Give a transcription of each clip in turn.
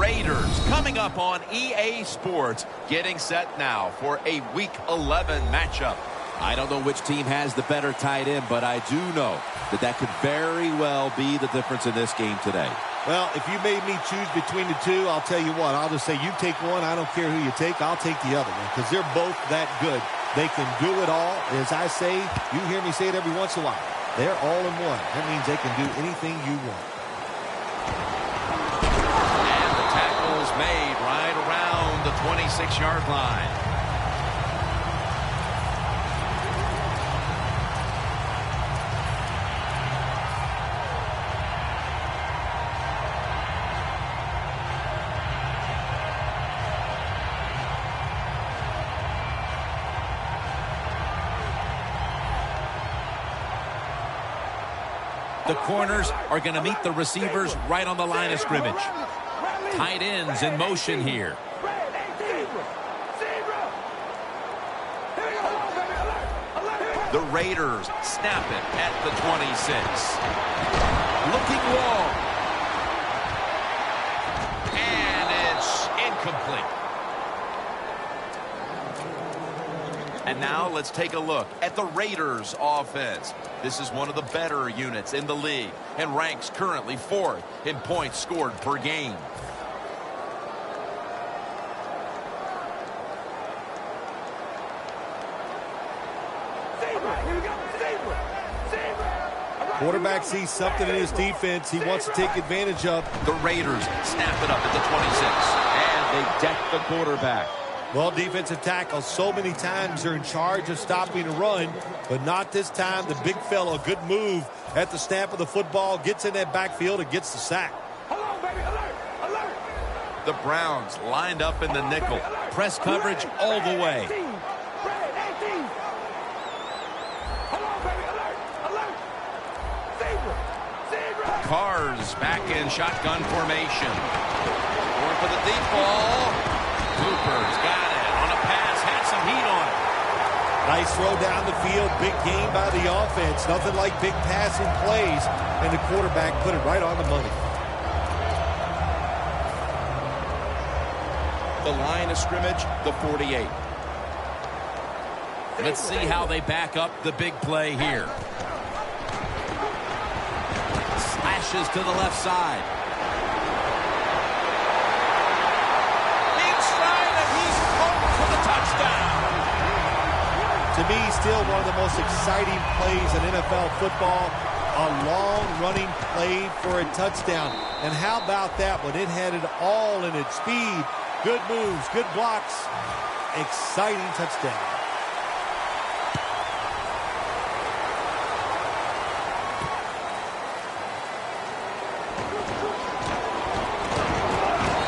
Raiders coming up on EA Sports, getting set now for a Week 11 matchup. I don't know which team has the better tight end, but I do know that could very well be the difference in this game today. Well, if you made me choose between the two, I'll tell you what. I'll just say you take one. I don't care who you take. I'll take the other one because they're both that good. They can do it all. As I say, you hear me say it every once in a while. They're all in one. That means they can do anything you want. And the tackle's made right around the 26-yard line. The corners are going to meet the receivers right on the line of scrimmage. Tight ends in motion here. The Raiders snap it at the 26. Looking long. And it's incomplete. And now let's take a look at the Raiders offense. This is one of the better units in the league and ranks currently 4th in points scored per game. Quarterback sees something in his defense he wants to take advantage of. The Raiders snap it up at the 26. And they deck the quarterback. Well, defensive tackles so many times they're in charge of stopping a run, but not this time. The big fella, good move at the snap of the football, gets in that backfield and gets the sack. The Browns lined up in the nickel. Press coverage all the way. Carr's back in shotgun formation. Going for the deep ball. Cooper's got it on a pass, had some heat on it. Nice throw down the field, big gain by the offense. Nothing like big passing plays, and the quarterback put it right on the money. The line of scrimmage, the 48. Let's see how they back up the big play here. Slashes to the left side. To me, still one of the most exciting plays in NFL football. A long-running play for a touchdown. And how about that one? It had it all in its speed. Good moves, good blocks. Exciting touchdown.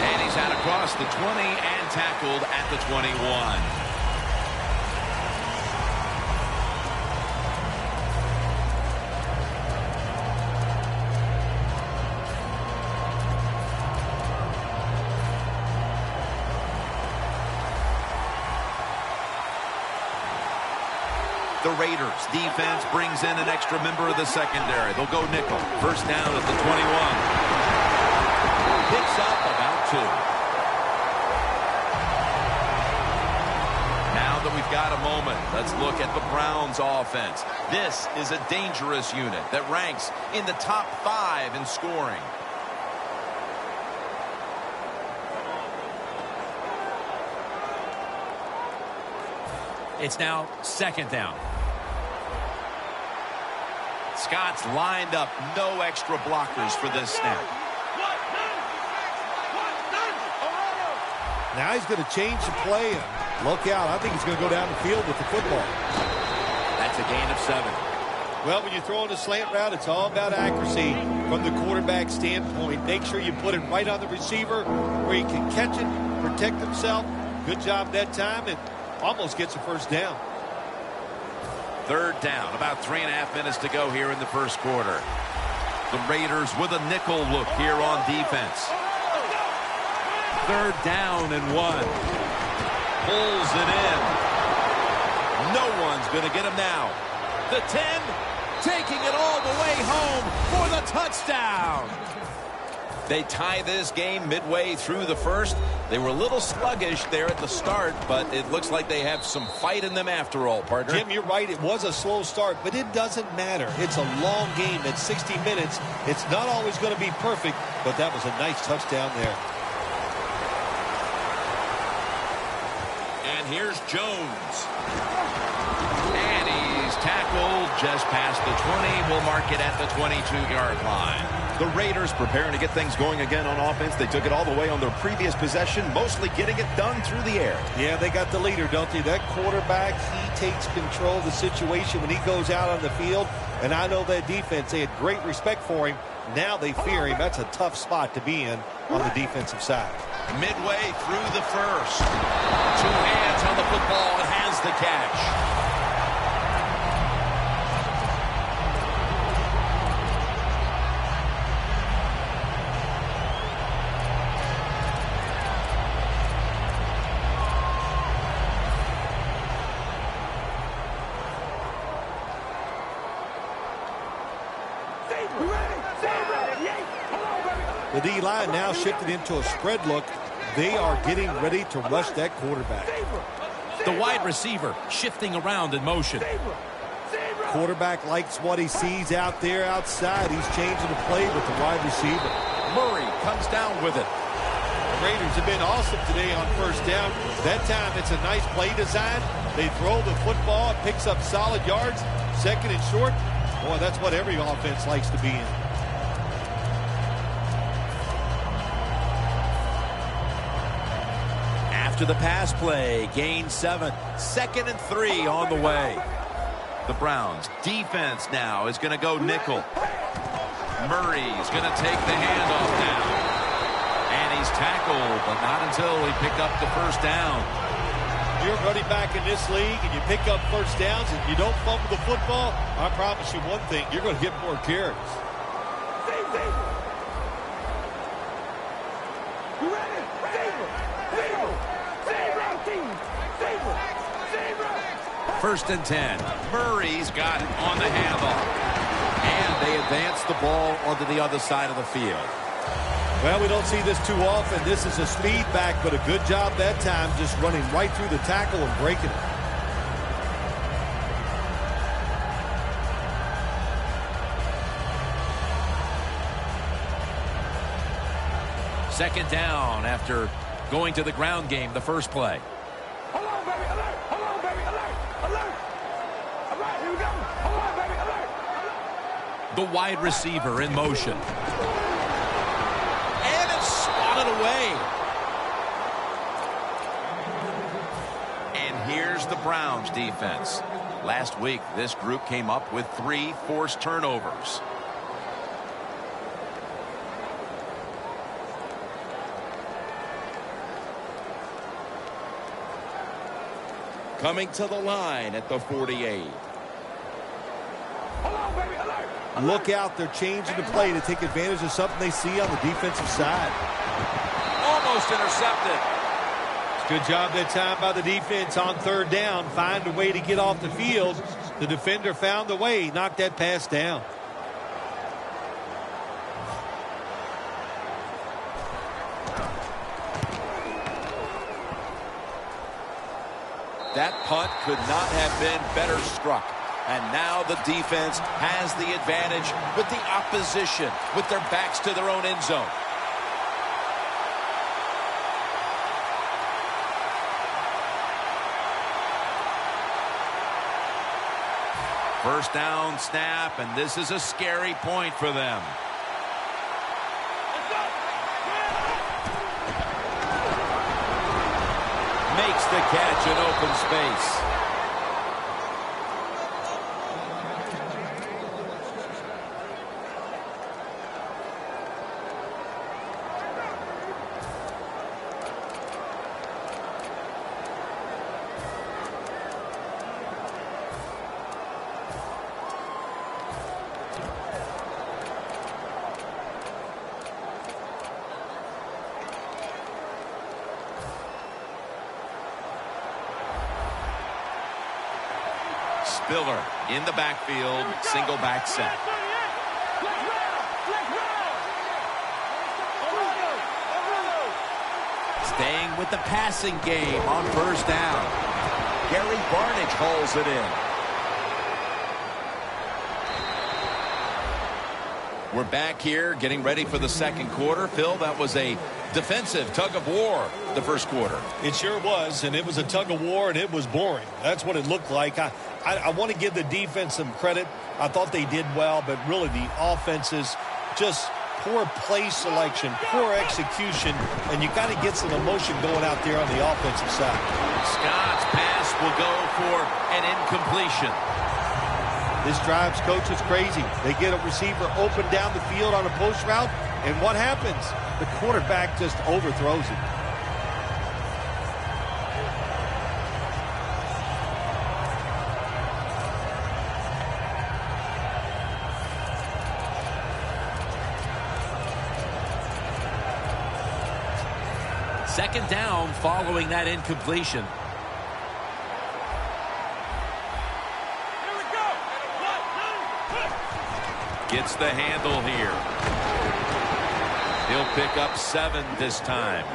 And he's out across the 20 and tackled at the 21. The Raiders defense brings in an extra member of the secondary. They'll go nickel. First down at the 21. Picks up about 2. Now that we've got a moment, let's look at the Browns offense. This is a dangerous unit that ranks in the top 5 in scoring. It's now second down. Scott's lined up, no extra blockers for this snap. Now he's going to change the play. And look out. I think he's going to go down the field with the football. That's a gain of 7. Well, when you're throwing a slant route, it's all about accuracy from the quarterback standpoint. Make sure you put it right on the receiver where he can catch it, protect himself. Good job that time, and almost gets a first down. Third down, about 3.5 minutes to go here in the first quarter. The Raiders with a nickel look here on defense. Third down and 1. Pulls it in. No one's going to get him now. The 10, taking it all the way home for the touchdown. They tie this game midway through the first. They were a little sluggish there at the start, but it looks like they have some fight in them after all, partner. Jim, you're right. It was a slow start, but it doesn't matter. It's a long game at 60 minutes. It's not always going to be perfect, but that was a nice touchdown there. And here's Jones. And he's tackled just past the 20. We'll mark it at the 22-yard line. The Raiders preparing to get things going again on offense. They took it all the way on their previous possession, mostly getting it done through the air. Yeah, they got the leader, don't they? That quarterback, he takes control of the situation when he goes out on the field. And I know that defense, they had great respect for him. Now they fear him. That's a tough spot to be in on the defensive side. Midway through the first. Two hands on the football and has the catch. The D-line now shifted into a spread look. They are getting ready to rush that quarterback. The wide receiver shifting around in motion. Quarterback likes what he sees out there outside. He's changing the play with the wide receiver. Murray comes down with it. The Raiders have been awesome today on first down. That time it's a nice play design. They throw the football. It picks up solid yards. Second and short. Boy, that's what every offense likes to be in. After the pass play, gain 7. 2nd and 3 on the way. The Browns defense now is going to go nickel. Murray's going to take the handoff now. And he's tackled, but not until he picked up the first down. You're running back in this league and you pick up first downs and you don't fumble the football, I promise you one thing, you're going to get more carries. First and 10. Murray's got it on the handoff. And they advance the ball onto the other side of the field. Well, we don't see this too often. This is a speed back, but a good job that time just running right through the tackle and breaking it. Second down after going to the ground game the first play. Hold on, baby, alert! Hold on, baby, alert! Alert! All right, here we go. Hold on, baby, alert! Alert! The wide receiver in motion. And it's swatted away. And here's the Browns defense. Last week, this group came up with 3 forced turnovers. Coming to the line at the 48. Hold on, baby, alert! Look out, they're changing the play to take advantage of something they see on the defensive side. Almost intercepted. Good job that time by the defense on third down. Find a way to get off the field. The defender found the way, knocked that pass down. That punt could not have been better struck. And now the defense has the advantage with the opposition, with their backs to their own end zone. First down snap, and this is a scary point for them. Makes the catch in open space. Spiller in the backfield, single back set. Staying with the passing game on first down. Gary Barnidge hauls it in. We're back here getting ready for the second quarter. Phil, that was a defensive tug of war the first quarter. It sure was, and it was a tug of war, and it was boring. That's what it looked like. I want to give the defense some credit. I thought they did well, but really the offenses just poor play selection, poor execution, and you got to get some emotion going out there on the offensive side. Scott's pass will go for an incompletion. This drives coaches crazy. They get a receiver open down the field on a post route, and what happens? The quarterback just overthrows it. Second down following that incompletion. Gets the handle here. He'll pick up 7 this time.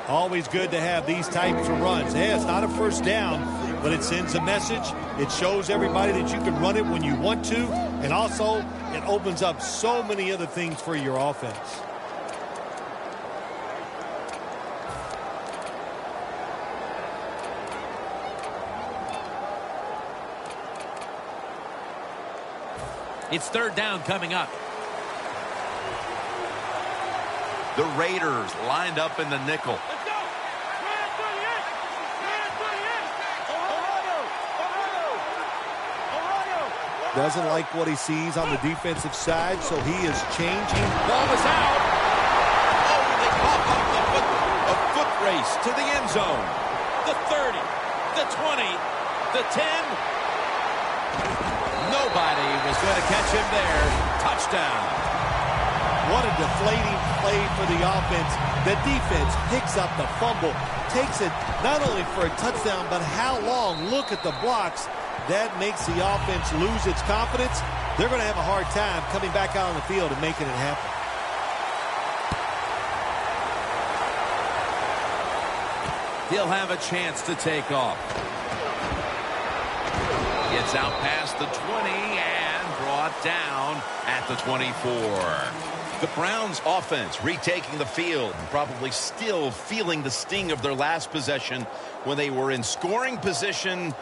Always good to have these types of runs. Hey, it's not a first down, but it sends a message. It shows everybody that you can run it when you want to, and also it opens up so many other things for your offense. It's third down coming up. The Raiders lined up in the nickel. Doesn't like what he sees on the defensive side, so he is changing. Ball is out. Oh, they pop up a foot race to the end zone. The 30, the 20, the 10. Nobody was going to catch him there. Touchdown. What a deflating play for the offense. The defense picks up the fumble, takes it not only for a touchdown, but how long? Look at the blocks. That makes the offense lose its confidence. They're going to have a hard time coming back out on the field and making it happen. He'll have a chance to take off. Gets out past the 20 and brought down at the 24. The Browns offense retaking the field and probably still feeling the sting of their last possession when they were in scoring position.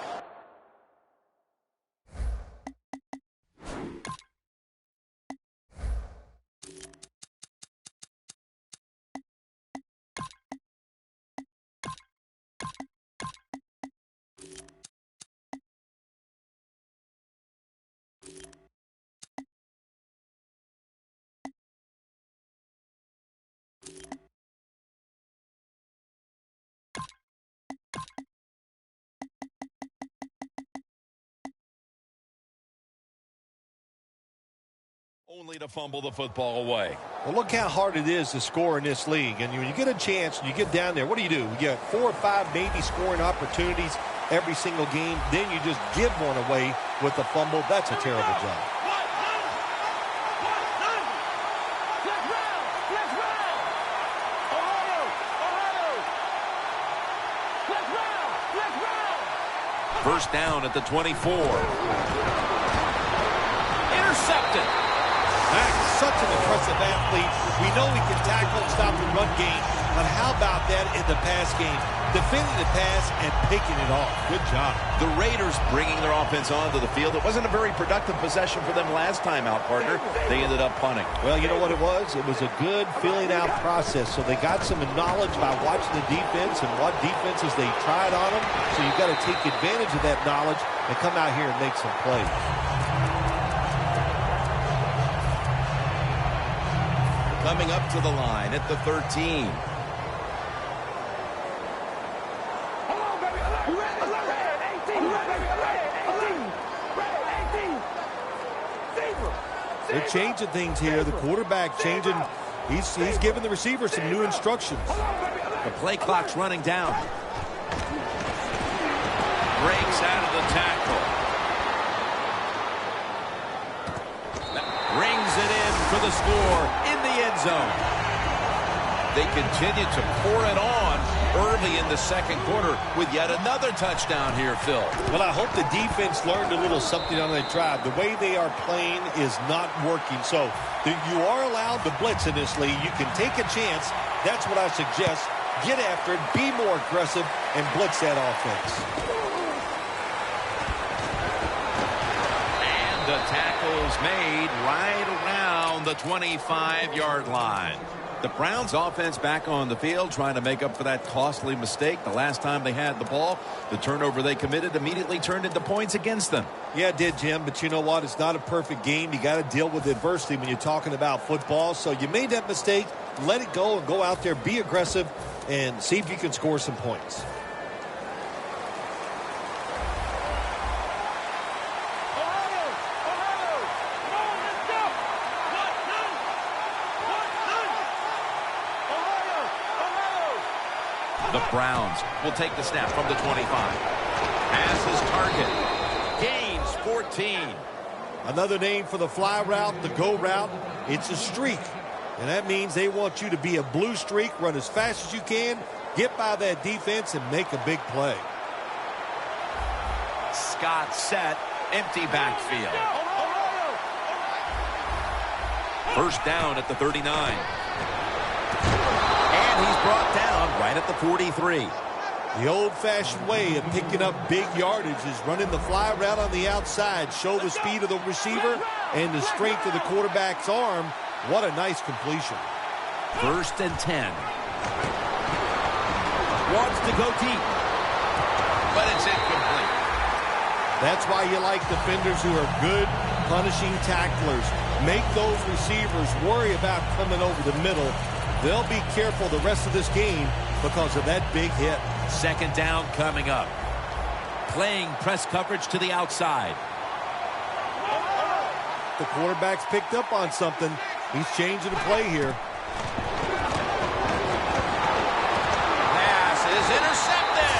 Only to fumble the football away. Well, look how hard it is to score in this league. And when you get a chance and you get down there, what do? You get 4 or 5 maybe scoring opportunities every single game. Then you just give one away with the fumble. That's a terrible job. First down at the 24. Intercepted. Max, such an impressive athlete. We know he can tackle and stop the run game, but how about that in the pass game? Defending the pass and picking it off. Good job. The Raiders bringing their offense onto the field. It wasn't a very productive possession for them last time out, partner. They ended up punting. Well, you know what it was? It was a good filling out process. So they got some knowledge by watching the defense and what defenses they tried on them. So you've got to take advantage of that knowledge and come out here and make some plays. Coming up to the line at the 13. They're changing things here. The quarterback changing. He's giving the receiver some new instructions. The play clock's running down. Breaks out of the tackle. Rings it in for the score in the end zone. They continue to pour it on early in the second quarter with yet another touchdown here, Phil. Well, I hope the defense learned a little something on that drive. The way they are playing is not working. So you are allowed to blitz in this league. You can take a chance. That's what I suggest. Get after it, be more aggressive, and blitz that offense. And the tackle's made right around the 25-yard line. The Browns offense back on the field trying to make up for that costly mistake. The last time they had the ball, the turnover they committed immediately turned into points against them. Yeah, it did, Jim, but you know what? It's not a perfect game. You got to deal with adversity when you're talking about football. So you made that mistake. Let it go and go out there, be aggressive, and see if you can score some points. The Browns will take the snap from the 25. Passes target. Gains 14. Another name for the fly route, the go route. It's a streak. And that means they want you to be a blue streak, run as fast as you can, get by that defense, and make a big play. Scott set. Empty backfield. First down at the 39. And he's brought down right at the 43. The old-fashioned way of picking up big yardage is running the fly route on the outside. Show the speed of the receiver and the strength of the quarterback's arm. What a nice completion. First and 10. Wants to go deep, But it's incomplete. That's why you like defenders who are good punishing tacklers. Make those receivers worry about coming over the middle. They'll be careful the rest of this game because of that big hit. Second down coming up. Playing press coverage to the outside. The quarterback's picked up on something. He's changing the play here. pass is intercepted.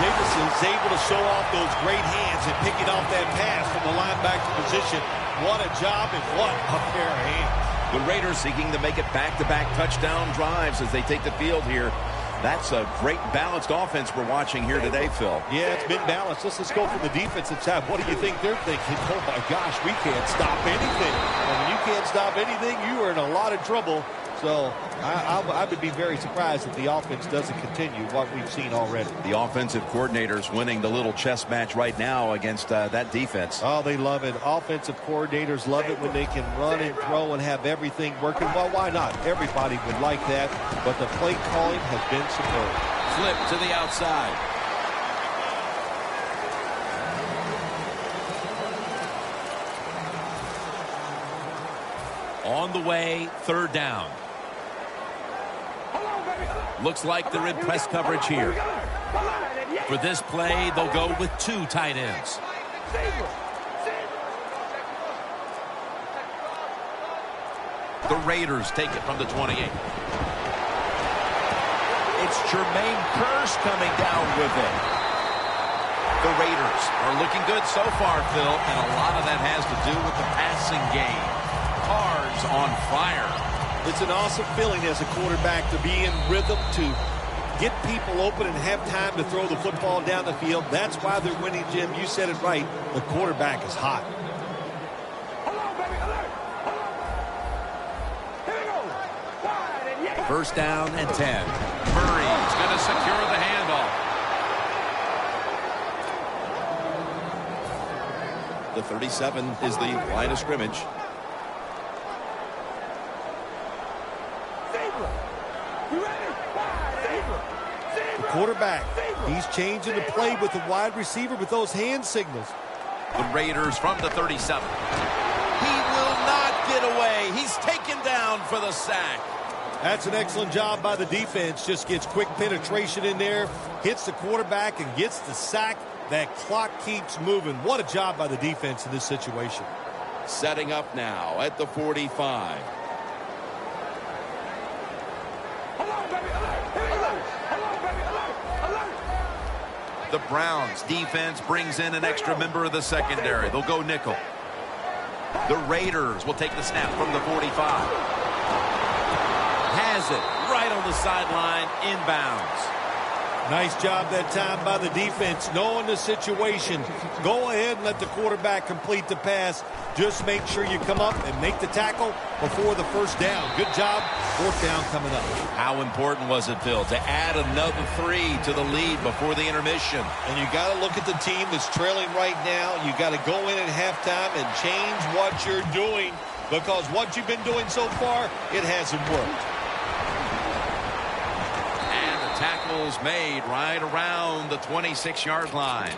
Davison's able to show off those great hands and picking off that pass from the linebacker position. What a job and what a pair of hands. The Raiders seeking to make it back-to-back touchdown drives as they take the field here. That's a great balanced offense we're watching here today, Phil. Yeah, it's been balanced. Let's go from the defensive side. What do you think they're thinking? Oh, my gosh, we can't stop anything. And when you can't stop anything, you are in a lot of trouble. So I would be very surprised if the offense doesn't continue what we've seen already. The offensive coordinators winning the little chess match right now against that defense. Oh, they love it. Offensive coordinators love it when they can run and throw and have everything working. Well, why not? Everybody would like that. But the play calling has been superb. Flip to the outside. On the way, third down. Looks like they're in press coverage here. For this play, they'll go with two tight ends. The Raiders take it from the 28. It's Jermaine Kearse coming down with it. The Raiders are looking good so far, Phil, and a lot of that has to do with the passing game. Cars on fire. It's an awesome feeling as a quarterback to be in rhythm, to get people open and have time to throw the football down the field. That's why they're winning, Jim. You said it right. The quarterback is hot. First down and 10. Murray's going to secure the handoff. The 37 is the line of scrimmage. The quarterback, he's changing the play with the wide receiver with those hand signals. The Raiders from the 37. He will not get away. He's taken down for the sack. That's an excellent job by the defense. Just gets quick penetration in there, hits the quarterback and gets the sack. That clock keeps moving. What a job by the defense in this situation. Setting up now at the 45. The Browns defense brings in an extra member of the secondary. They'll go nickel. The Raiders will take the snap from the 45. Has it right on the sideline, inbounds. Nice job that time by the defense, knowing the situation. Go ahead and let the quarterback complete the pass. Just make sure you come up and make the tackle before the first down. Good job. Fourth down coming up. How important was it, Phil, to add another 3 to the lead before the intermission? And you got to look at the team that's trailing right now. You got to go in at halftime and change what you're doing, because what you've been doing so far, it hasn't worked. Tackles made right around the 26-yard line.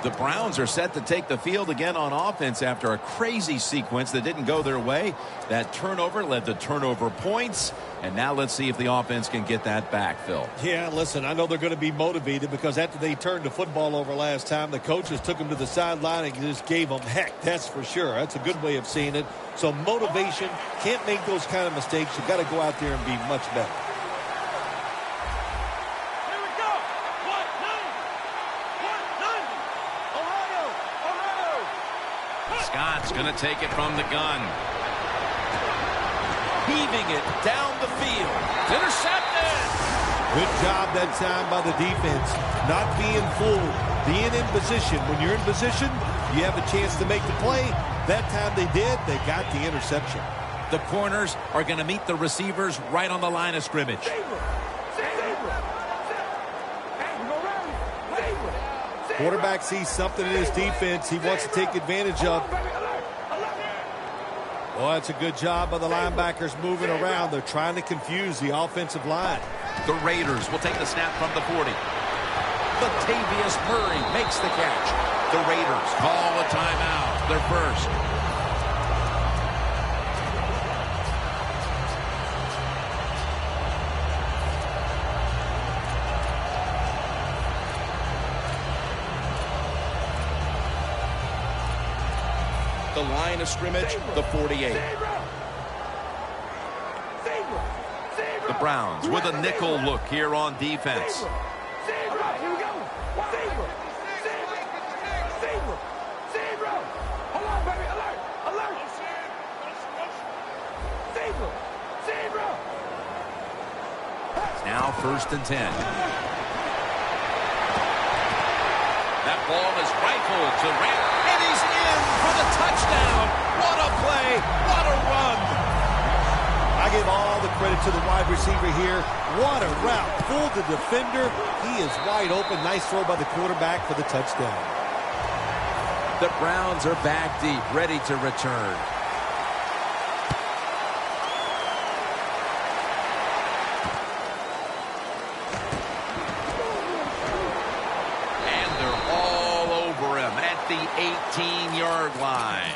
The Browns are set to take the field again on offense after a crazy sequence that didn't go their way. That turnover led to turnover points. And now let's see if the offense can get that back, Phil. Yeah, listen, I know they're going to be motivated because after they turned the football over last time, the coaches took them to the sideline and just gave them heck. That's for sure. That's a good way of seeing it. So motivation, can't make those kind of mistakes. You've got to go out there and be much better. Scott's going to take it from the gun. Heaving it down the field. Intercepted. Good job that time by the defense. Not being fooled. Being in position. When you're in position, you have a chance to make the play. That time they did. They got the interception. The corners are going to meet the receivers right on the line of scrimmage. Quarterback sees something in his defense he wants to take advantage of. Well, that's a good job by the linebackers moving around. They're trying to confuse the offensive line. The Raiders will take the snap from the 40. Latavius Murray makes the catch. The Raiders call a timeout. Their first. The line of scrimmage, the 48. The Browns with a nickel look here on defense. It's now 1st and 10. That ball is rifled to Rand, and he's in for the touchdown. What a play. What a run. I give all the credit to the wide receiver here. What a route. Fooled the defender. He is wide open. Nice throw by the quarterback for the touchdown. The Browns are back deep, ready to return. And they're all over him at the 18-yard line.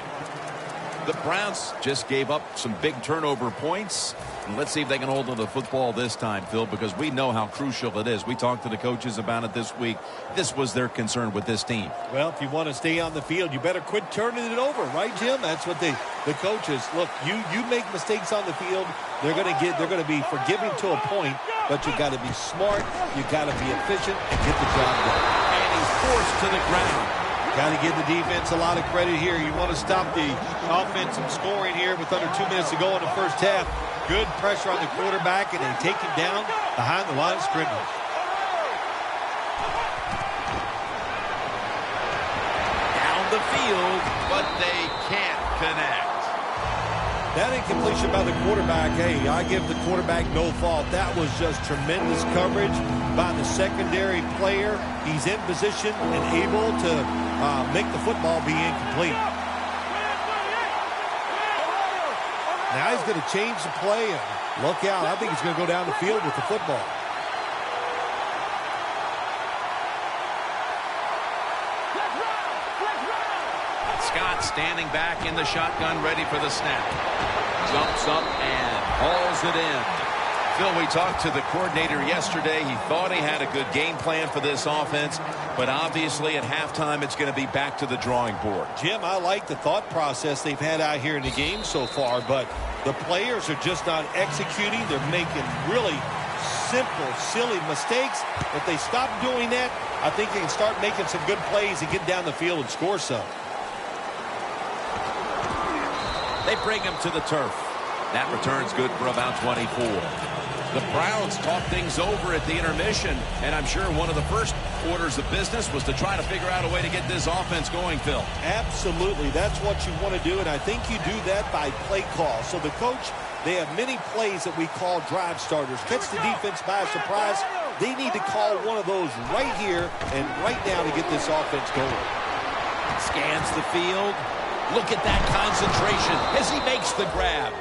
The Browns just gave up some big turnover points. And let's see if they can hold on to the football this time, Phil, because we know how crucial it is. We talked to the coaches about it this week. This was their concern with this team. Well, if you want to stay on the field, you better quit turning it over, right, Jim? That's what the coaches look. You make mistakes on the field, they're going to be forgiving to a point, but you got to be smart, you got to be efficient, and get the job done. And he's forced to the ground. Got to give the defense a lot of credit here. You want to stop the offense from scoring here with under 2 minutes to go in the first half. Good pressure on the quarterback, and they take him down behind the line of scrimmage. Down the field, but they can't connect. That incompletion by the quarterback, hey, I give the quarterback no fault. That was just tremendous coverage by the secondary player. He's in position and able to make the football be incomplete. Now he's going to change the play, and look out. I think he's going to go down the field with the football. Scott standing back in the shotgun, ready for the snap. Jumps up and hauls it in. Phil, we talked to the coordinator yesterday. He thought he had a good game plan for this offense, but obviously at halftime it's going to be back to the drawing board. Jim, I like the thought process they've had out here in the game so far, but the players are just not executing. They're making really simple, silly mistakes. If they stop doing that, I think they can start making some good plays and get down the field and score some. They bring him to the turf. That return's good for about 24. The Browns talked things over at the intermission, and I'm sure one of the first orders of business was to try to figure out a way to get this offense going, Phil. Absolutely. That's what you want to do, and I think you do that by play call. So the coach, they have many plays that we call drive starters. Catch the defense by surprise. They need to call one of those right here and right now to get this offense going. Scans the field. Look at that concentration as he makes the grab.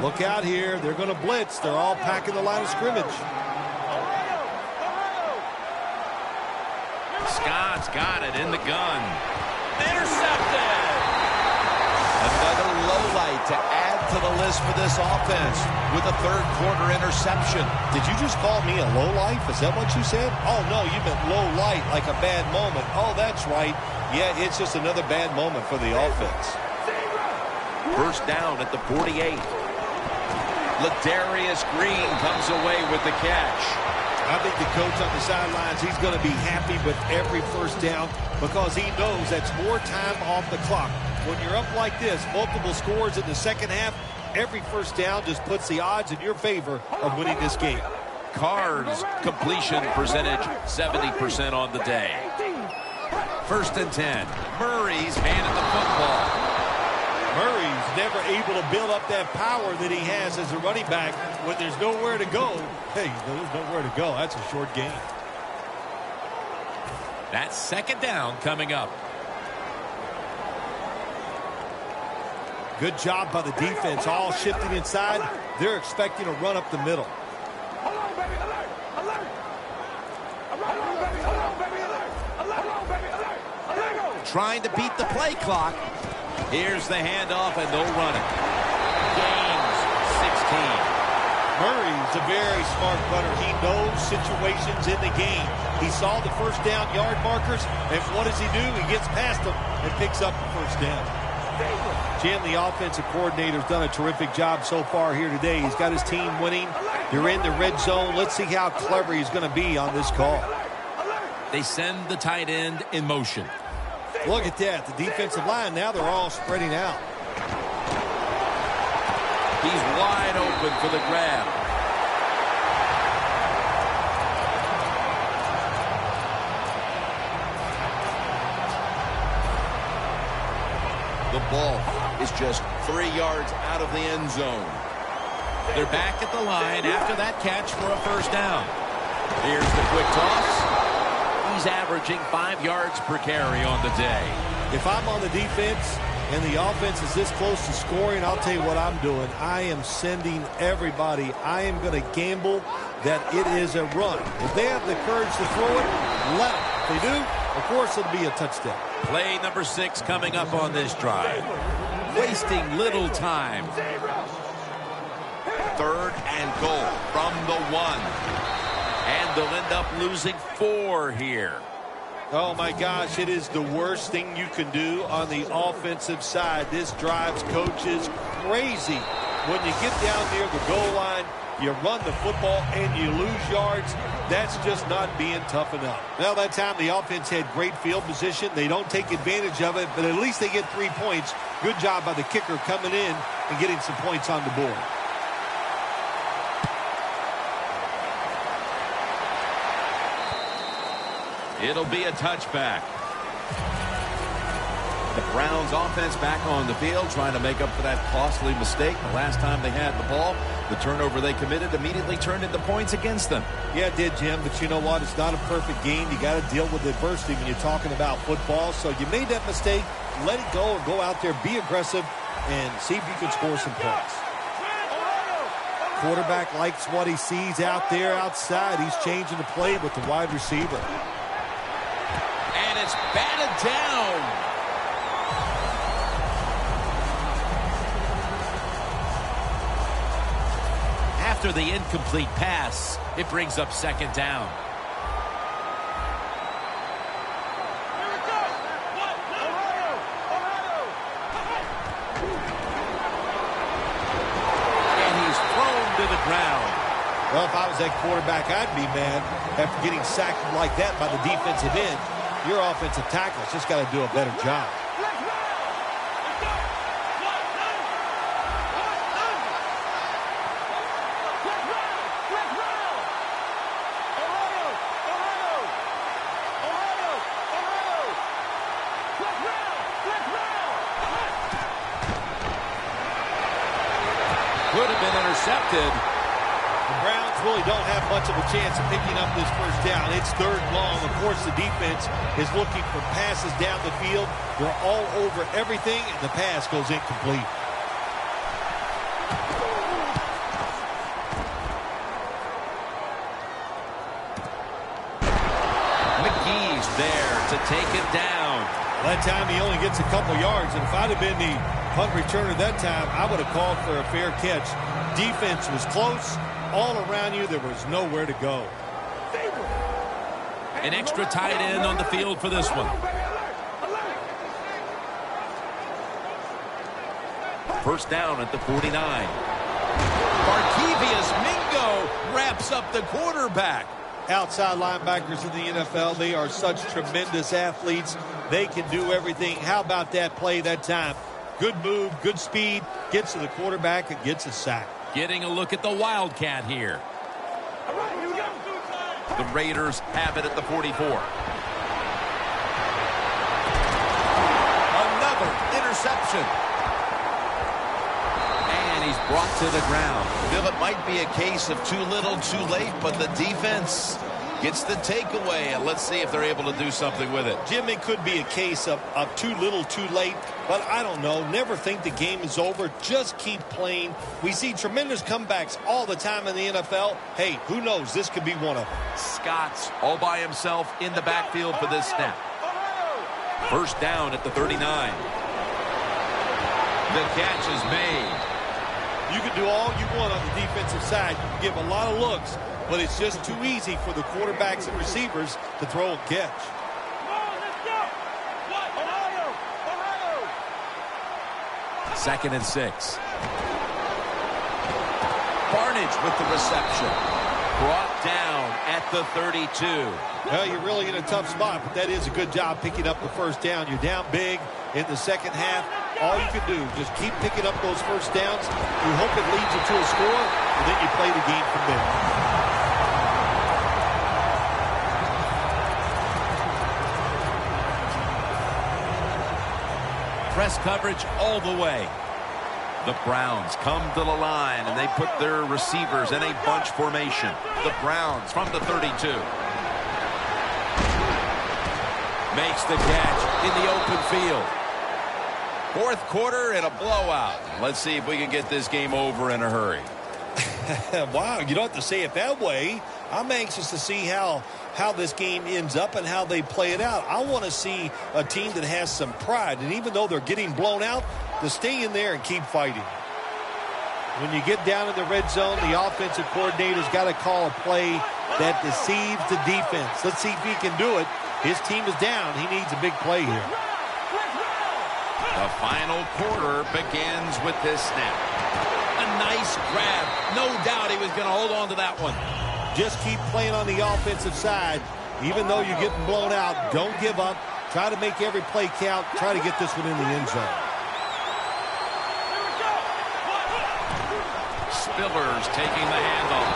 Look out here. They're going to blitz. They're all packing the line of scrimmage. Scott's got it in the gun. Intercepted. Another low light to add to the list for this offense with a third-quarter interception. Did you just call me a low life? Is that what you said? Oh, no, you meant low light, like a bad moment. Oh, that's right. Yeah, it's just another bad moment for the offense. First down at the 48. Ladarius Green comes away with the catch. I think the coach on the sidelines, he's going to be happy with every first down because he knows that's more time off the clock. When you're up like this, multiple scores in the second half, every first down just puts the odds in your favor of winning this game. Carr's completion percentage 70% on the day. First and 10. Murray's handed the football. Murray's never able to build up that power that he has as a running back when there's nowhere to go. Hey, there's nowhere to go. That's a short game. That's second down coming up. Good job by the defense, all shifting inside. They're expecting a run up the middle. Hold on, baby, alert, alert. Hold on, baby, alert, alert, hold on, baby, alert. Trying to beat the play clock. Here's the handoff, and they'll run it. Gains 16. Murray's a very smart runner. He knows situations in the game. He saw the first down yard markers, and what does he do? He gets past them and picks up the first down. Jim, the offensive coordinator's done a terrific job so far here today. He's got his team winning. They're in the red zone. Let's see how clever he's going to be on this call. They send the tight end in motion. Look at that. The defensive line, now they're all spreading out. He's wide open for the grab. The ball is just 3 yards out of the end zone. They're back at the line after that catch for a first down. Here's the quick toss. He's averaging 5 yards per carry on the day. If I'm on the defense and the offense is this close to scoring, I'll tell you what I'm doing. I am sending everybody. I am going to gamble that it is a run. If they have the courage to throw it, let them. If they do, of course it'll be a touchdown. Play number 6 coming up on this drive. Wasting little time. Third and goal from the 1. And they'll end up losing 4 here. Oh, my gosh, it is the worst thing you can do on the offensive side. This drives coaches crazy. When you get down near the goal line, you run the football and you lose yards. That's just not being tough enough. Well, that time the offense had great field position. They don't take advantage of it, but at least they get 3 points. Good job by the kicker coming in and getting some points on the board. It'll be a touchback. The Browns offense back on the field trying to make up for that costly mistake. The last time they had the ball, the turnover they committed immediately turned into points against them. Yeah, it did, Jim, but you know what? It's not a perfect game. You got to deal with adversity when you're talking about football. So you made that mistake, let it go and go out there, be aggressive, and see if you can score some points. Quarterback likes what he sees out there outside. He's changing the play with the wide receiver. And it's batted down. After the incomplete pass, it brings up second down. And he's thrown to the ground. Well, if I was that quarterback, I'd be mad after getting sacked like that by the defensive end. Your offensive tackle's just got to do a better job. intercepted. The Browns really don't have much of a chance of picking up this first down. It's third and long. Of course, the defense is looking for passes down the field. They're all over everything, and the pass goes incomplete. McGee's there to take it down. That time he only gets a couple yards, and if I'd have been the punt returner that time, I would have called for a fair catch. Defense was close. All around you, there was nowhere to go. An extra tight end on the field for this one. First down at the 49. Barkevius Mingo wraps up the quarterback. Outside linebackers in the NFL, they are such tremendous athletes. They can do everything. How about that play that time? Good move, good speed, gets to the quarterback and gets a sack. Getting a look at the Wildcat here. The Raiders have it at the 44. Another interception. And he's brought to the ground. Bill, it might be a case of too little, too late, but the defense gets the takeaway, and let's see if they're able to do something with it. Jim, it could be a case of too little, too late, but I don't know. Never think the game is over. Just keep playing. We see tremendous comebacks all the time in the NFL. Hey, who knows? This could be one of them. Scott's all by himself in the backfield for this snap. First down at the 39. The catch is made. You can do all you want on the defensive side. You can give a lot of looks, but it's just too easy for the quarterbacks and receivers to throw and catch. Second and 6. Barnage with the reception. Brought down at the 32. Well, you're really in a tough spot, but that is a good job picking up the first down. You're down big in the second half. All you can do, just keep picking up those first downs. You hope it leads you to a score, and then you play the game from there. Press coverage all the way. The Browns come to the line, and they put their receivers in a bunch formation. The Browns from the 32. Makes the catch in the open field. Fourth quarter and a blowout. Let's see if we can get this game over in a hurry. Wow, you don't have to say it that way. I'm anxious to see how this game ends up and how they play it out. I want to see a team that has some pride, and even though they're getting blown out, to stay in there and keep fighting. When you get down in the red zone, the offensive coordinator's got to call a play that deceives the defense. Let's see if he can do it. His team is down. He needs a big play here. The final quarter begins with this snap. A nice grab. No doubt he was going to hold on to that one. Just keep playing on the offensive side. Even though you're getting blown out, don't give up. Try to make every play count. Try to get this one in the end zone. Spillers taking the handoff.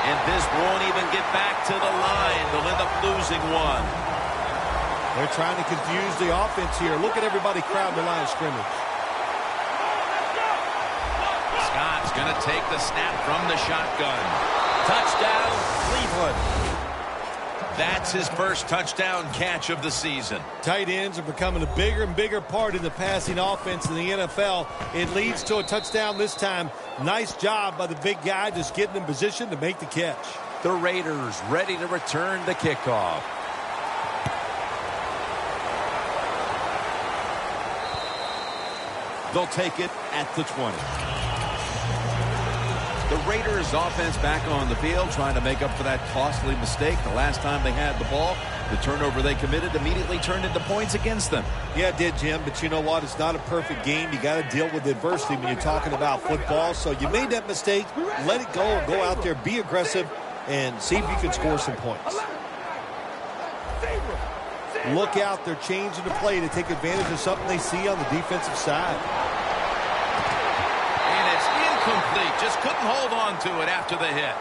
And this won't even get back to the line. They'll end up losing one. They're trying to confuse the offense here. Look at everybody crowding the line of scrimmage. Scott's going to take the snap from the shotgun. Touchdown, Cleveland. That's his first touchdown catch of the season. Tight ends are becoming a bigger and bigger part of the passing offense in the NFL. It leads to a touchdown this time. Nice job by the big guy just getting in position to make the catch. The Raiders ready to return the kickoff. They'll take it at the 20. The Raiders offense back on the field trying to make up for that costly mistake. The last time they had the ball, the turnover they committed immediately turned into points against them. Yeah, it did, Jim, but you know what? It's not a perfect game. You got to deal with adversity when you're talking about football. So you made that mistake. Let it go and go out there, be aggressive, and see if you can score some points. Look out. They're changing the play to take advantage of something they see on the defensive side. Complete. Just couldn't hold on to it after the hit.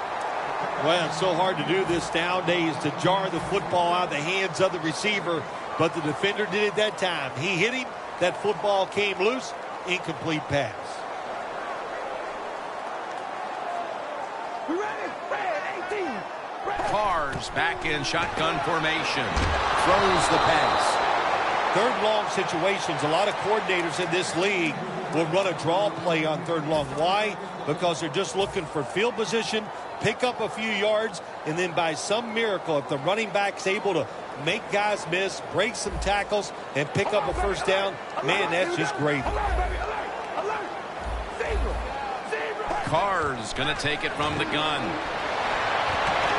Well, it's so hard to do this nowadays, to jar the football out of the hands of the receiver, but the defender did it that time. He hit him. That football came loose. Incomplete pass. We ready? Red 18. Red. Cars back in shotgun formation. Throws the pass. Third long situations, a lot of coordinators in this league will run a draw play on third long. Why? Because they're just looking for field position, pick up a few yards, and then by some miracle, if the running back's able to make guys miss, break some tackles, and pick up a first down, man, that's just great. Carr's going to take it from the gun.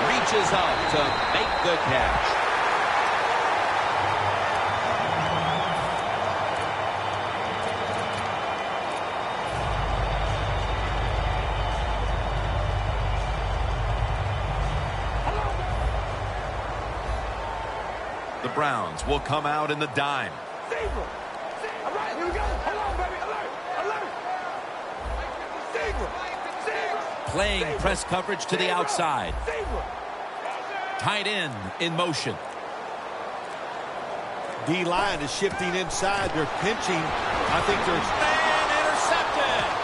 Reaches up to make the catch. The Browns will come out in the dime. All right, here we go. Hold on, baby. Alert. Playing press coverage to the outside. Tight end in motion. D-line is shifting inside. They're pinching. I think they're... And intercepted.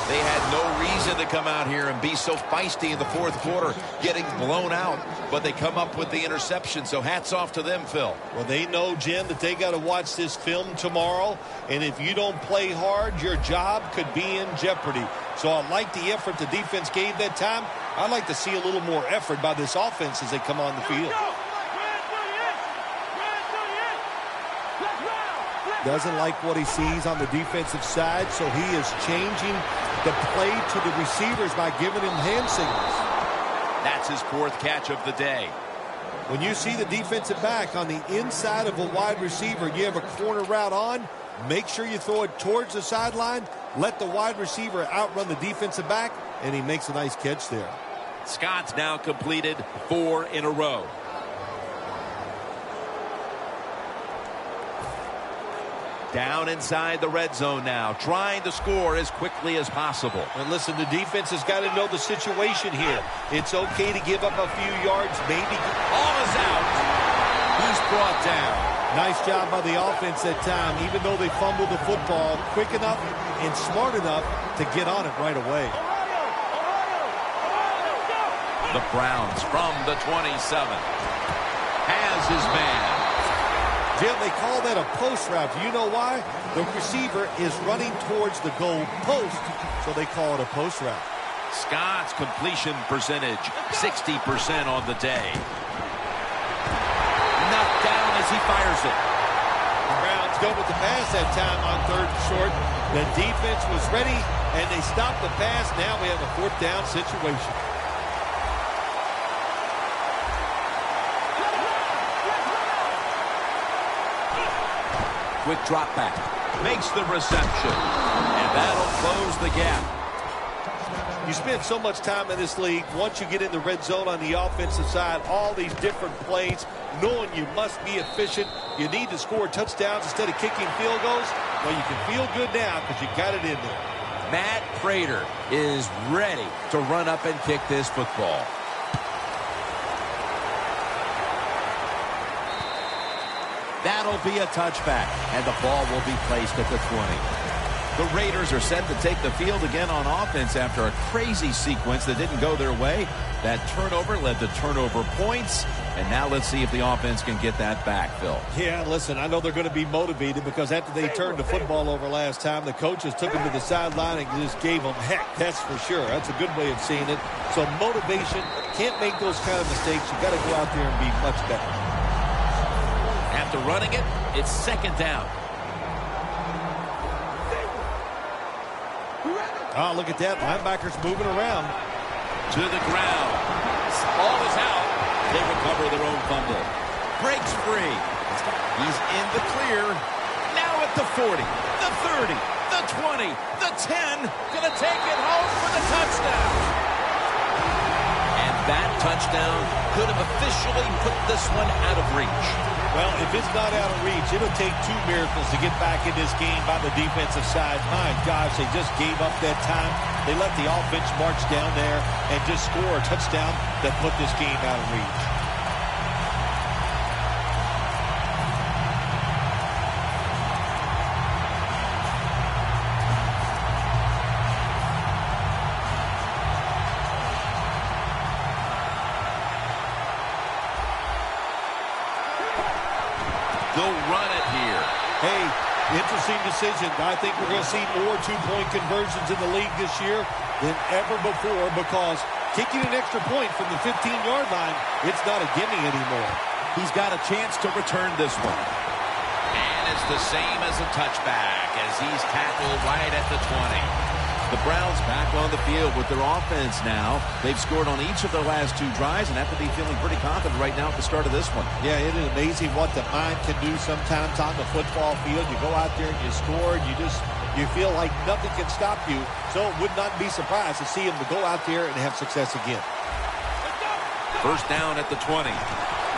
They had no reason to come out here and be so feisty in the fourth quarter, getting blown out, but they come up with the interception, so hats off to them, Phil. Well, they know, Jim, that they got to watch this film tomorrow, and if you don't play hard, your job could be in jeopardy. So I like the effort the defense gave that time. I'd like to see a little more effort by this offense as they come on the field. Doesn't like what he sees on the defensive side, so he is changing the play to the receivers by giving him hand signals. That's his fourth catch of the day. When you see the defensive back on the inside of a wide receiver, you have a corner route on, make sure you throw it towards the sideline, let the wide receiver outrun the defensive back, and he makes a nice catch there. Scott's now completed 4 in a row. Down inside the red zone now, trying to score as quickly as possible. And listen, the defense has got to know the situation here. It's okay to give up a few yards, maybe. All is out. He's brought down. Nice job by the offense that time, even though they fumbled the football quick enough and smart enough to get on it right away. The Browns from the 27 has his man. Jim, they call that a post route. Do you know why? The receiver is running towards the goal post, so they call it a post route. Scott's completion percentage, 60% on the day. Knocked down as he fires it. The Browns go with the pass that time on third and short. The defense was ready, and they stopped the pass. Now we have a fourth down situation. Quick drop back. Makes the reception. And that'll close the gap. You spend so much time in this league. Once you get in the red zone on the offensive side, all these different plays, knowing you must be efficient. You need to score touchdowns instead of kicking field goals. Well, you can feel good now because you got it in there. Matt Prater is ready to run up and kick this football. That'll be a touchback, and the ball will be placed at the 20. The Raiders are set to take the field again on offense after a crazy sequence that didn't go their way. That turnover led to turnover points, and now let's see if the offense can get that back, Phil. Yeah, listen, I know they're going to be motivated because after they turned the football over last time, the coaches took them to the sideline and just gave them heck, that's for sure. That's a good way of seeing it. So motivation, can't make those kind of mistakes. You got to go out there and be much better. After running it, it's second down. Oh, look at that. Linebackers moving around. To the ground. Ball is out. They recover their own fumble. Breaks free. He's in the clear. Now at the 40, the 30, the 20, the 10. Gonna take it home for the touchdown. And that touchdown could have officially put this one out of reach. Well, if it's not out of reach, it'll take two miracles to get back in this game by the defensive side. My gosh, they just gave up that time. They let the offense march down there and just score a touchdown that put this game out of reach. They'll run it here. Hey, interesting decision. I think we're going to see more two-point conversions in the league this year than ever before because kicking an extra point from the 15-yard line, it's not a gimme anymore. He's got a chance to return this one. And it's the same as a touchback as he's tackled right at the 20. The Browns back on the field with their offense now. They've scored on each of their last 2 drives and have to be feeling pretty confident right now at the start of this one. Yeah, it is amazing what the mind can do sometimes on the football field. You go out there and you score, and you feel like nothing can stop you. So it would not be surprised to see him to go out there and have success again. First down at the 20.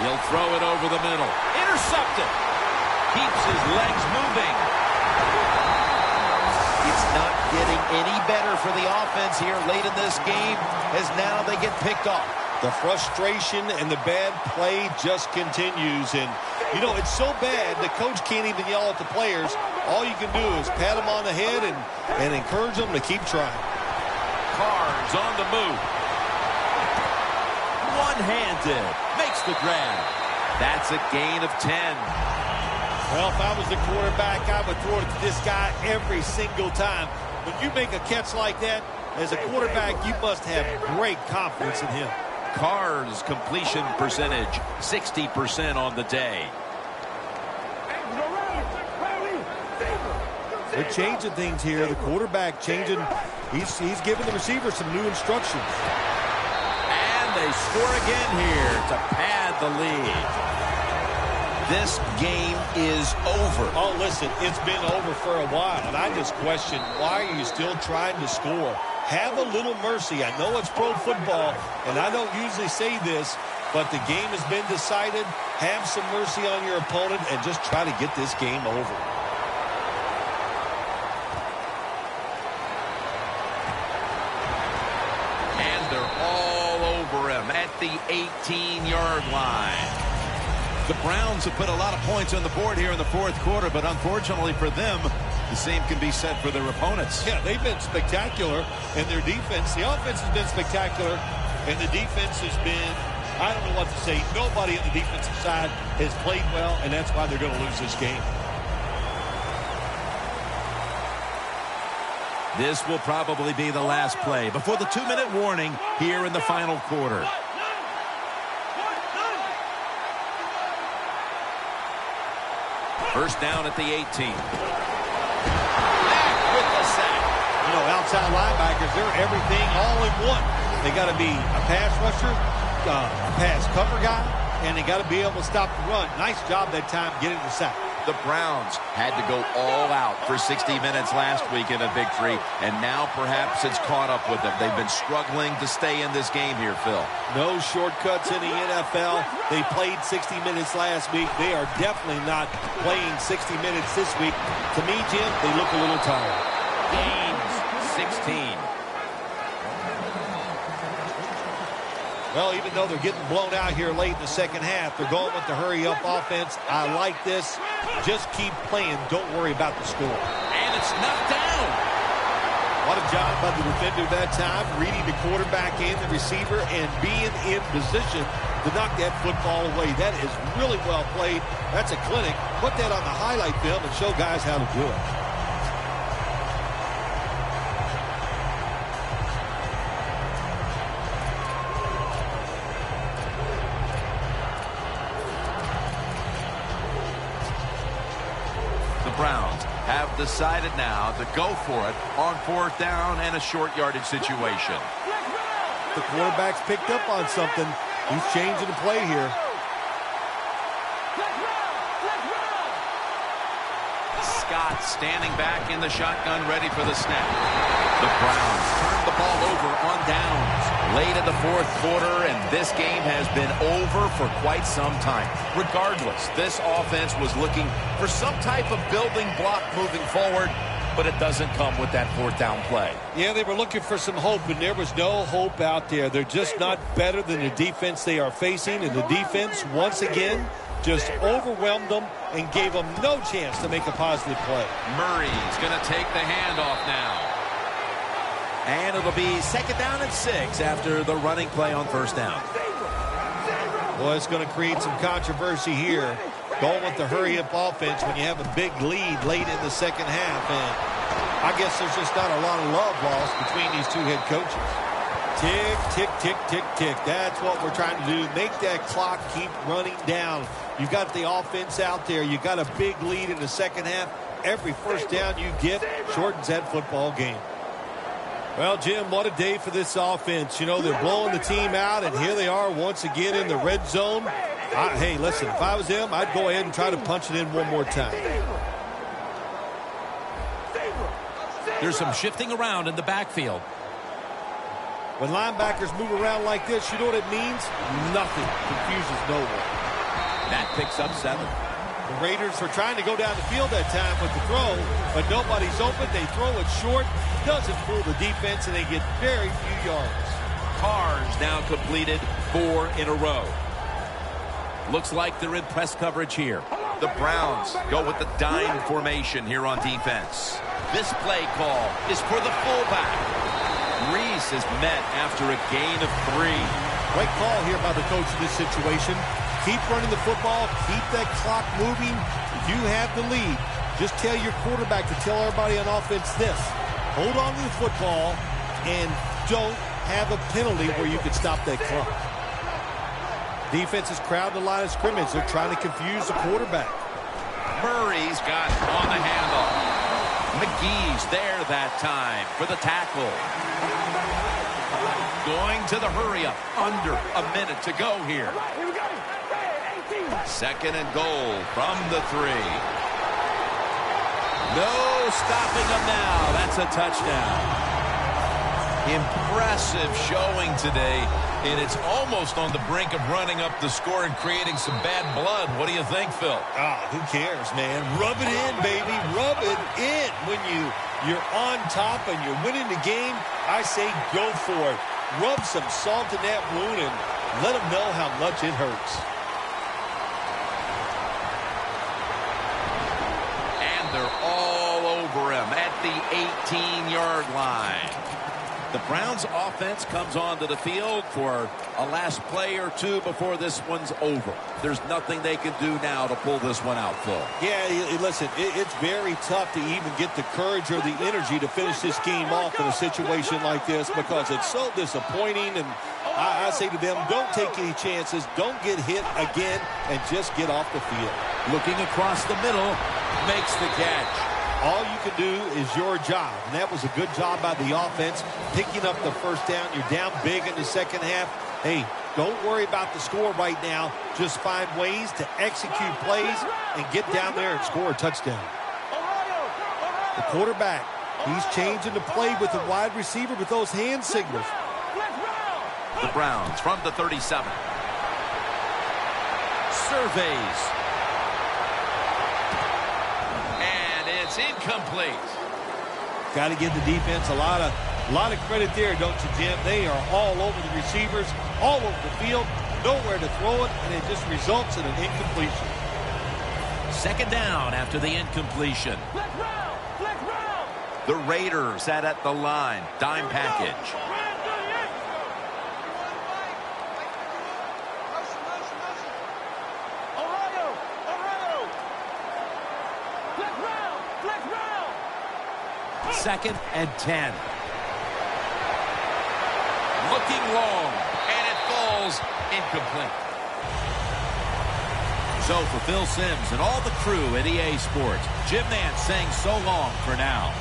He'll throw it over the middle. Intercepted. Keeps his legs moving. It's not getting any better for the offense here late in this game as now they get picked off. The frustration and the bad play just continues. And, you know, it's so bad the coach can't even yell at the players. All you can do is pat them on the head and encourage them to keep trying. Cards on the move. One-handed. Makes the grab. That's a gain of 10. Well, if I was the quarterback, I would throw it to this guy every single time. When you make a catch like that, as a quarterback, you must have great confidence in him. Carr's completion percentage, 60% on the day. They're changing things here. The quarterback changing. He's giving the receiver some new instructions. And they score again here to pad the lead. This game is over. Oh, listen, it's been over for a while, and I just question, why are you still trying to score? Have a little mercy. I know it's pro football, and I don't usually say this, but the game has been decided. Have some mercy on your opponent and just try to get this game over. And they're all over him at the 18-yard line. The Browns have put a lot of points on the board here in the fourth quarter, but unfortunately for them, the same can be said for their opponents. Yeah, they've been spectacular, and their defense, the offense has been spectacular, and the defense has been, I don't know what to say. Nobody on the defensive side has played well, and that's why they're going to lose this game. This will probably be the last play before the 2-minute warning here in the final quarter. First down at the 18. Back with the sack. You know, outside linebackers, they're everything all in one. They got to be a pass rusher, a pass cover guy, and they got to be able to stop the run. Nice job that time getting the sack. The Browns had to go all out for 60 minutes last week in a victory, and now perhaps it's caught up with them. They've been struggling to stay in this game here, Phil. No shortcuts in the NFL. They played 60 minutes last week. They are definitely not playing 60 minutes this week. To me, Jim, they look a little tired. Gains 16. Well, even though they're getting blown out here late in the second half, they're going with the hurry-up offense. I like this. Just keep playing. Don't worry about the score. And it's knocked down. What a job by the defender that time, reading the quarterback and the receiver and being in position to knock that football away. That is really well played. That's a clinic. Put that on the highlight film and show guys how to do it. Browns have decided now to go for it on fourth down and a short yardage situation. The quarterback's picked up on something. He's changing the play here. Scott standing back in the shotgun, ready for the snap. The Browns turn the ball over on downs late in the fourth quarter, and this game has been over for quite some time. Regardless, this offense was looking for some type of building block moving forward, but it doesn't come with that fourth down play. Yeah, they were looking for some hope, and there was no hope out there. They're just not better than the defense they are facing, and the defense, once again, just overwhelmed them and gave them no chance to make a positive play. Murray's going to take the handoff now. And it'll be second down and 6 after the running play on first down. Well, it's going to create some controversy here. Going with the hurry-up offense when you have a big lead late in the second half. And I guess there's just not a lot of love lost between these two head coaches. Tick, tick, tick, tick, tick. That's what we're trying to do. Make that clock keep running down. You've got the offense out there. You've got a big lead in the second half. Every first down you get shortens that football game. Well, Jim, what a day for this offense. You know, they're blowing the team out, and here they are once again in the red zone. Hey, listen, if I was them, I'd go ahead and try to punch it in one more time. There's some shifting around in the backfield. When linebackers move around like this, you know what it means? Nothing. Confuses no one. That picks up 7. The Raiders are trying to go down the field that time with the throw, but nobody's open. They throw it short. Doesn't fool the defense, and they get very few yards. Carrs now completed 4 in a row. Looks like they're in press coverage here. The Browns go with the dime formation here on defense. This play call is for the fullback. Reese is met after a gain of 3. Great call here by the coach in this situation. Keep running the football. Keep that clock moving. If you have the lead, just tell your quarterback to tell everybody on offense this. Hold on to the football and don't have a penalty where you can stop that clock. Defense is crowding the line of scrimmage. They're trying to confuse the quarterback. Murray's got on the handoff. McGee's there that time for the tackle. Going to the hurry-up. Under a minute to go here. Second and goal from the 3. No stopping them now. That's a touchdown. Impressive showing today, and it's almost on the brink of running up the score and creating some bad blood. What do you think, Phil? Who cares, man? Rub it in, baby. Rub it in. When you're on top and you're winning the game, I say go for it. Rub some salt in that wound and let them know how much it hurts. And they're all over him at the 18-yard line. The Browns offense comes onto the field for a last play or two before this one's over. There's nothing they can do now to pull this one out, Phil. Yeah, listen, it's very tough to even get the courage or the energy to finish this game off in a situation like this because it's so disappointing. And I say to them, don't take any chances. Don't get hit again and just get off the field. Looking across the middle, makes the catch. All you can do is your job, and that was a good job by the offense, picking up the first down. You're down big in the second half. Hey, don't worry about the score right now. Just find ways to execute plays and get down there and score a touchdown. The quarterback, he's changing the play with the wide receiver with those hand signals. The Browns from the 37. Surveys. It's incomplete. Got to give the defense a lot of credit there, don't you, Jim? They are all over the receivers, all over the field, nowhere to throw it, and it just results in an incompletion. Second down after the incompletion. The Raiders at the line. Dime package. Second and 10. Looking long, and it falls incomplete. So for Phil Simms and all the crew at EA Sports, Jim Nantz saying so long for now.